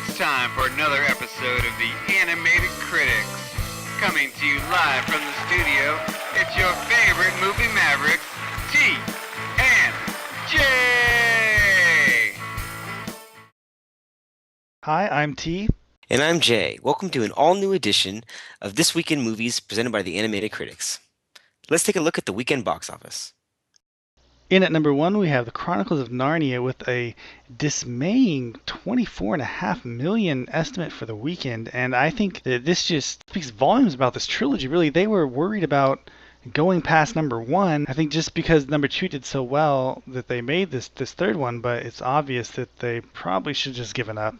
It's time for another episode of the Animated Critics. Coming to you live from the studio, it's your favorite movie mavericks, T and J. Hi, I'm T. And I'm Jay. Welcome to an all-new edition of This Week in Movies presented by the Animated Critics. Let's take a look at the weekend box office. In at number one, we have The Chronicles of Narnia with a dismaying 24.5 million estimate for the weekend. And I think that this just speaks volumes about this trilogy. Really, they were worried about going past number one. I think just because number two did so well that they made this third one, but it's obvious that they probably should have just given up.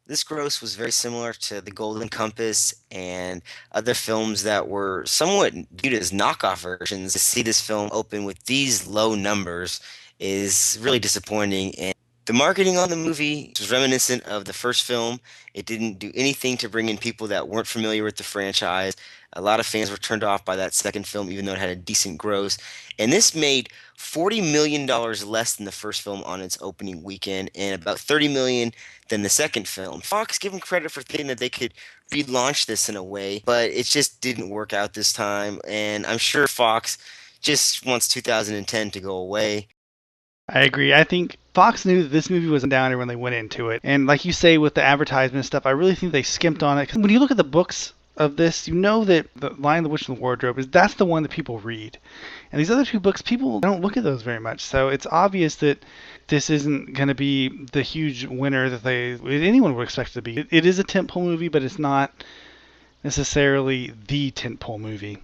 This gross was very similar to The Golden Compass and other films that were somewhat viewed as knockoff versions. To see this film open with these low numbers is really disappointing. And the marketing on the movie was reminiscent of the first film. It didn't do anything to bring in people that weren't familiar with the franchise. A lot of fans were turned off by that second film, even though it had a decent gross. And this made $40 million less than the first film on its opening weekend, and about $30 million than the second film. Fox give them credit for thinking that they could relaunch this in a way, but it just didn't work out this time. And I'm sure Fox just wants 2010 to go away. I agree. I think Fox knew that this movie was a downer when they went into it. And like you say with the advertisement stuff, I really think they skimped on it. 'Cause when you look at the books of this, you know that The Lion, the Witch, and the Wardrobe that's the one that people read. And these other two books, people don't look at those very much. So it's obvious that this isn't going to be the huge winner that anyone would expect it to be. It is a tentpole movie, but it's not necessarily the tentpole movie.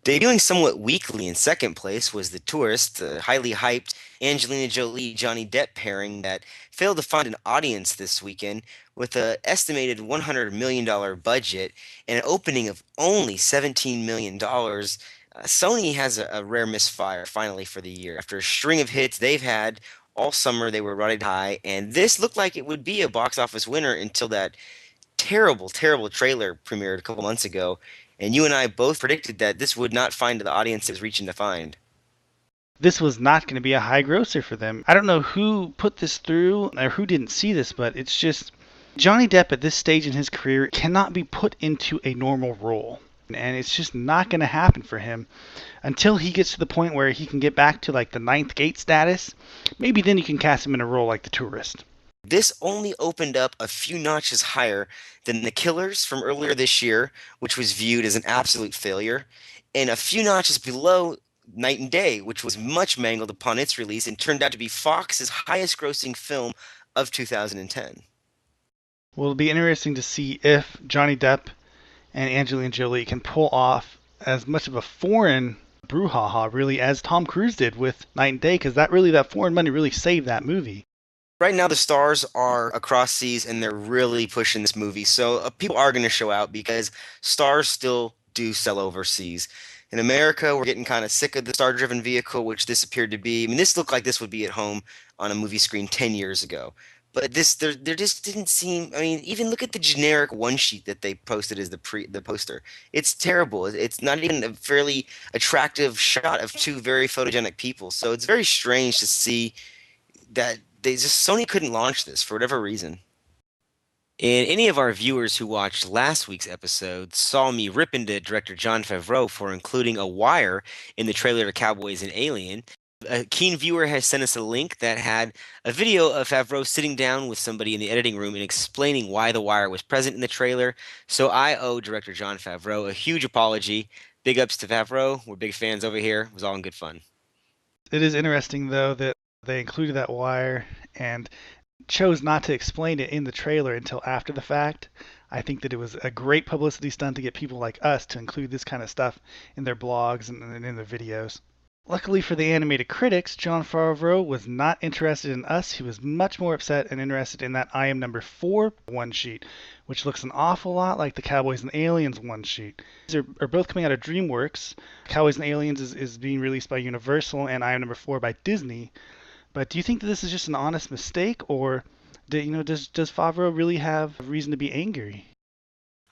Debuting somewhat weakly in second place was The Tourist, the highly hyped Angelina Jolie-Johnny Depp pairing that failed to find an audience this weekend with an estimated $100 million budget and an opening of only $17 million. Sony has a rare misfire finally for the year. After a string of hits they've had all summer, they were riding high, and this looked like it would be a box office winner until that terrible, terrible trailer premiered a couple months ago. And you and I both predicted that this would not find the audience it was reaching to find. This was not going to be a high grosser for them. I don't know who put this through or who didn't see this, but it's just Johnny Depp at this stage in his career cannot be put into a normal role. And it's just not going to happen for him until he gets to the point where he can get back to like the ninth gate status. Maybe then you can cast him in a role like The Tourist. This only opened up a few notches higher than The Killers from earlier this year, which was viewed as an absolute failure, and a few notches below Night and Day, which was much mangled upon its release and turned out to be Fox's highest grossing film of 2010. Well, it'll be interesting to see if Johnny Depp and Angelina Jolie can pull off as much of a foreign brouhaha really as Tom Cruise did with Night and Day, because that foreign money really saved that movie. Right now, the stars are across seas, and they're really pushing this movie. So people are going to show out because stars still do sell overseas. In America, we're getting kind of sick of the star-driven vehicle, which this appeared to be. I mean, this looked like this would be at home on a movie screen 10 years ago. But there just didn't seem. I mean, even look at the generic one sheet that they posted as the poster. It's terrible. It's not even a fairly attractive shot of two very photogenic people. So it's very strange to see that Sony couldn't launch this for whatever reason. And any of our viewers who watched last week's episode saw me rip into director Jon Favreau for including a wire in the trailer to Cowboys and Alien. A keen viewer has sent us a link that had a video of Favreau sitting down with somebody in the editing room and explaining why the wire was present in the trailer. So I owe director Jon Favreau a huge apology. Big ups to Favreau. We're big fans over here. It was all in good fun. It is interesting, though, that they included that wire and chose not to explain it in the trailer until after the fact. I think that it was a great publicity stunt to get people like us to include this kind of stuff in their blogs and in their videos. Luckily for the animated critics, Jon Favreau was not interested in us. He was much more upset and interested in that I Am Number 4 one sheet, which looks an awful lot like the Cowboys and Aliens one sheet. These are both coming out of DreamWorks. Cowboys and Aliens is being released by Universal, and I Am Number 4 by Disney. But do you think that this is just an honest mistake, or does Favreau really have reason to be angry?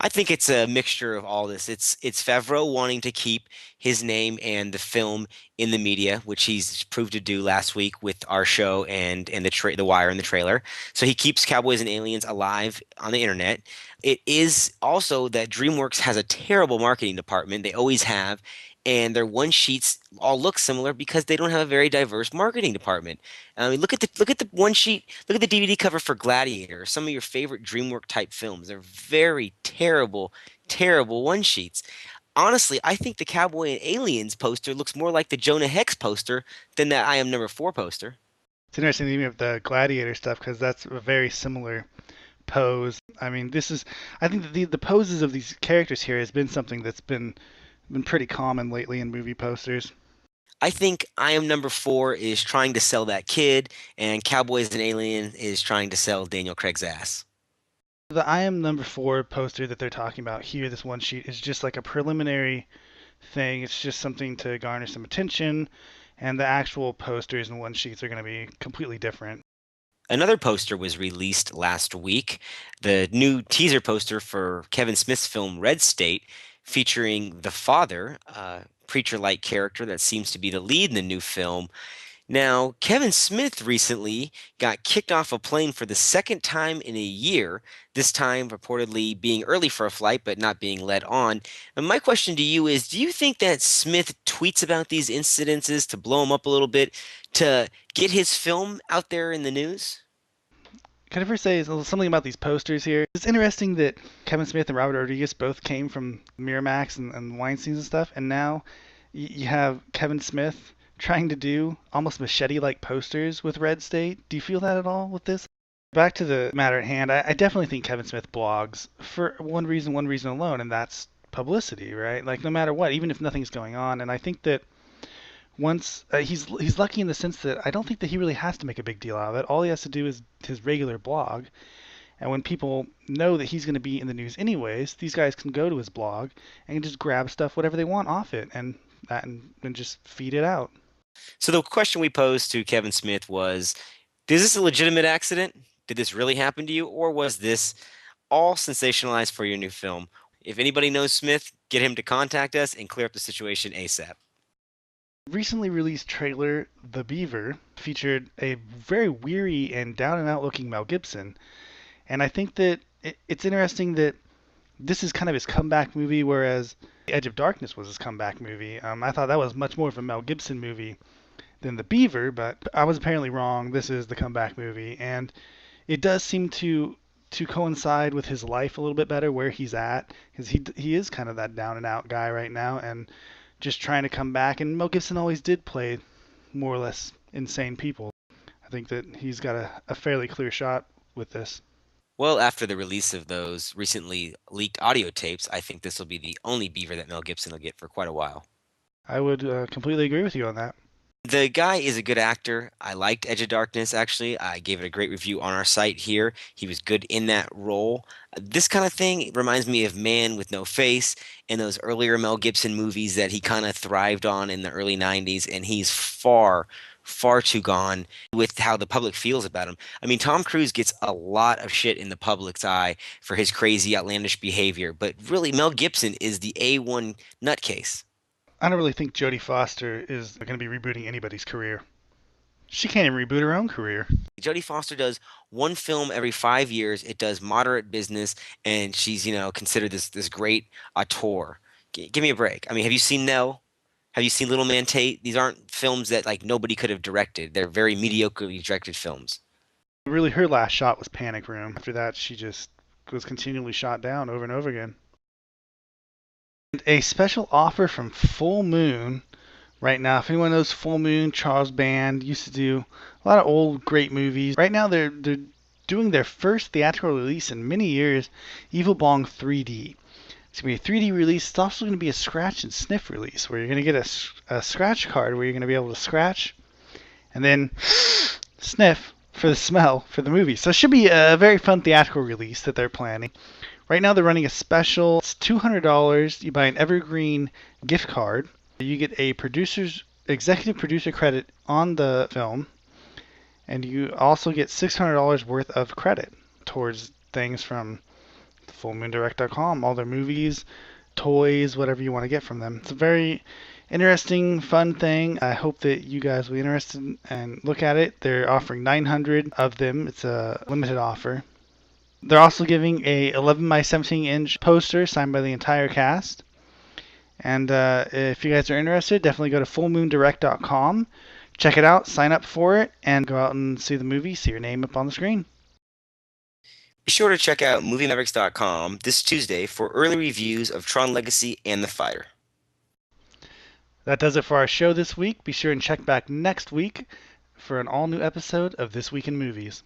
I think it's a mixture of all this. It's Favreau wanting to keep his name and the film in the media, which he's proved to do last week with our show and the Wire and the trailer. So he keeps Cowboys and Aliens alive on the internet. It is also that DreamWorks has a terrible marketing department. They always have. And their one sheets all look similar because they don't have a very diverse marketing department. I mean, look at the one sheet. Look at the DVD cover for Gladiator. Some of your favorite DreamWorks type films. They're very terrible, terrible one sheets. Honestly, I think the Cowboy and Aliens poster looks more like the Jonah Hex poster than that I Am Number 4 poster. It's interesting that you have the Gladiator stuff because that's a very similar pose. I mean, I think that the poses of these characters here has been something that's been pretty common lately in movie posters. I think I Am Number 4 is trying to sell that kid, and Cowboys and Alien is trying to sell Daniel Craig's ass. The I Am Number 4 poster that they're talking about here, this one sheet, is just like a preliminary thing. It's just something to garner some attention, and the actual posters and one sheets are going to be completely different. Another poster was released last week, the new teaser poster for Kevin Smith's film Red State, featuring the father, a preacher-like character that seems to be the lead in the new film. Now, Kevin Smith recently got kicked off a plane for the second time in a year, this time reportedly being early for a flight but not being led on. And my question to you is, do you think that Smith tweets about these incidences to blow him up a little bit, to get his film out there in the news? Can I first say something about these posters here? It's interesting that Kevin Smith and Robert Rodriguez both came from Miramax and Weinstein's and stuff, and now you have Kevin Smith trying to do almost machete-like posters with Red State. Do you feel that at all with this? Back to the matter at hand, I definitely think Kevin Smith blogs for one reason alone, and that's publicity, right? Like no matter what, even if nothing's going on, and I think that once he's lucky in the sense that I don't think that he really has to make a big deal out of it. All he has to do is his regular blog, and when people know that he's going to be in the news anyways, these guys can go to his blog and just grab stuff, whatever they want off it, and just feed it out. So the question we posed to Kevin Smith was, is this a legitimate accident? Did this really happen to you? Or was this all sensationalized for your new film? If anybody knows Smith, get him to contact us and clear up the situation ASAP. Recently released trailer, The Beaver, featured a very weary and down and out looking Mel Gibson. And I think that it's interesting that this is kind of his comeback movie, whereas Edge of Darkness was his comeback movie. I thought that was much more of a Mel Gibson movie than The Beaver, but I was apparently wrong. This is the comeback movie, and it does seem to coincide with his life a little bit better, where he's at, because he is kind of that down and out guy right now, and just trying to come back. And Mel Gibson always did play more or less insane people. I think that he's got a fairly clear shot with this. Well, after the release of those recently leaked audio tapes, I think this will be the only Beaver that Mel Gibson will get for quite a while. I would completely agree with you on that. The guy is a good actor. I liked Edge of Darkness, actually. I gave it a great review on our site here. He was good in that role. This kind of thing reminds me of Man with No Face and those earlier Mel Gibson movies that he kind of thrived on in the early 90s, and he's far, far too gone with how the public feels about him. I mean, Tom Cruise gets a lot of shit in the public's eye for his crazy, outlandish behavior, but really, Mel Gibson is the A1 nutcase. I don't really think Jodie Foster is going to be rebooting anybody's career. She can't even reboot her own career. Jodie Foster does one film every 5 years. It does moderate business, and she's considered this great auteur. Give me a break. I mean, have you seen Nell? Have you seen Little Man Tate? These aren't films that like nobody could have directed. They're very mediocrely directed films. Really, her last shot was Panic Room. After that, she just was continually shot down over and over again. And a special offer from Full Moon right now. If anyone knows Full Moon, Charles Band used to do a lot of old great movies. Right now they're doing their first theatrical release in many years, Evil Bong 3D. It's going to be a 3D release. It's also going to be a scratch and sniff release where you're going to get a scratch card where you're going to be able to scratch and then sniff for the smell for the movie. So it should be a very fun theatrical release that they're planning. Right now they're running a special. It's $200. You buy an Evergreen gift card. You get a executive producer credit on the film, and you also get $600 worth of credit towards things from fullmoondirect.com, all their movies, toys, whatever you want to get from them. It's a very interesting, fun thing. I hope that you guys will be interested and look at it. They're offering 900 of them. It's a limited offer. They're also giving a 11 by 17 inch poster signed by the entire cast. And if you guys are interested, definitely go to fullmoondirect.com, check it out, sign up for it, and go out and see the movie, see your name up on the screen. Be sure to check out MovieMavericks.com this Tuesday for early reviews of Tron Legacy and The Fighter. That does it for our show this week. Be sure and check back next week for an all-new episode of This Week in Movies.